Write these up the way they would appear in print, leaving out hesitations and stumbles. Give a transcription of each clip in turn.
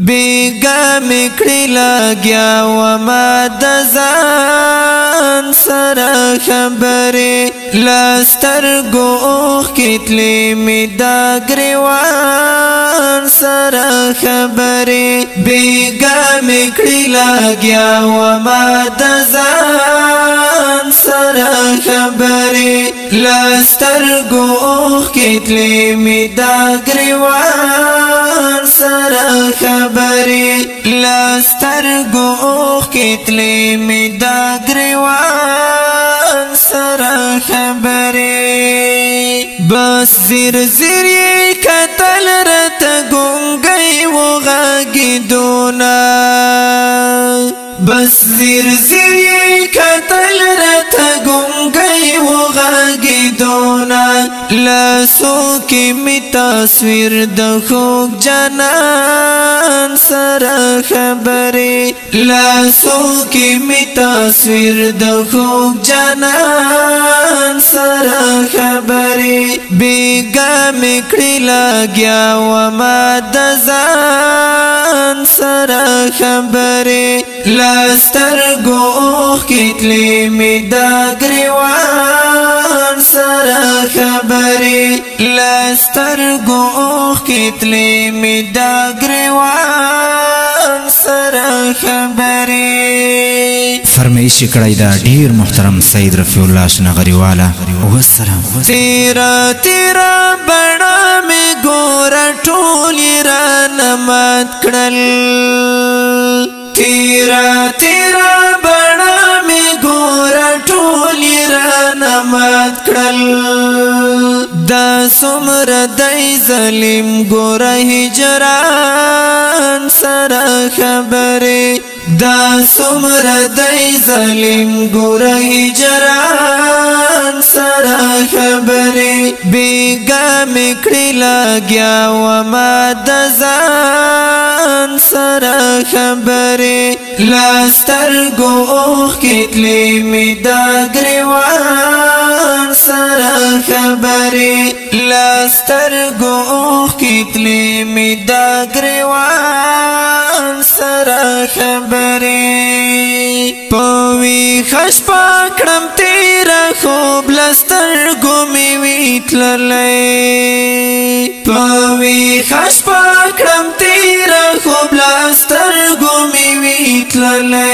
بیگا مکڑی لگیا وما دزان سر خبری لسترگو اوخ کتلی می دا گریوان سر خبری بیگا مکڑی لگیا وما دزان سر خبری لسترگو اوخ کتلی می دا گریوان سر خبری لسترگو اوخ کتلی می دا گریوان سر خبری بس زیر زیری کتل رت گنگی و غاگی دونا بس زیر زیری کتل رت گنگی و غاگی دونا لاسو کی می تصویر دخوک جنان سر خبری لاسو کی می تصویر دخوک جنان سر خبری بیگا مکڑی لگیا وما دزان سر خبری لسترگو اوخ کتلی می دا گریوان سر خبری لسترگو اوخ کتلی می دا گریوان سر خبری فرمایش کړی دا ډیر محترم سید رفیع الله شنغری والا والسلام تیرا تیرا بڑا می ګور ټول را نمات کړل تیرا تیرا بڑا می ګور ټول را نمات کړل دا سمر دای ظالم ګور هجران سر خبره دا سمر دای ظالم ګور هجران سر خبره بیگا مکڑی لگیا وما دزان سر خبره لسترگو اوخ کتلی می دا گریوان سر خبره لسترگو اوخ کتلی می دا گریوان سر خبری پوی خش پاکڑم تیرا خوب لسترگو می ویتللی پوی خش پاکڑم تیرا خوب لسترگو می ویتللی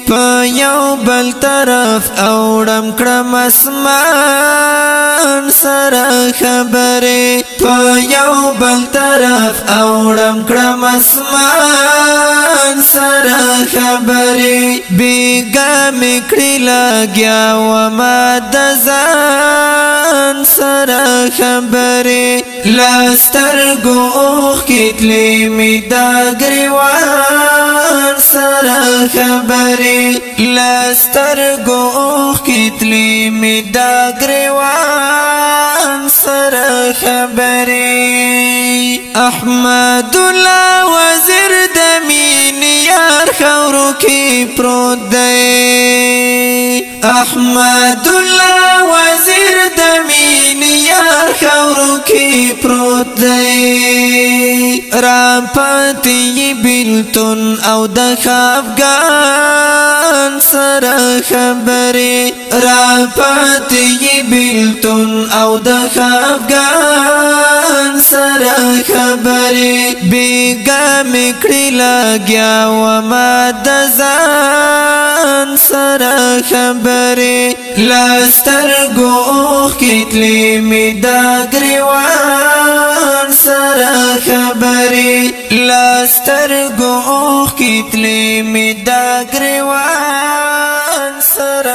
پا یو بل طرف اوڑم کرم اسمان سر خبری پا یو بل طرف اوڑم کرم اسمان سر خبری بیگا مکڑی لگیا وما دزان سر خبری لسترگو اوخ کتلی می دا گریوان سر خبری لسترگو اوخ کتلی می دا گریوان سر خبری احمد الله وزیر دمین یار خورو کی پروت دی احمد الله وزیر دمین یار خورو کی پروت دی را پاتی بیلتون او د خفگان سر خبری را پاتی بیلتون او د خفگان سر خبری بیگا مکڑی لگیا وما دزان سر خبری لسترگو اوخ کتلی می دا گریوان سر خبری لسترگو اوخ کتلی می دا گریوان سر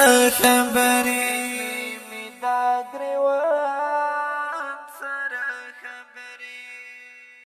خبری می دا گریوان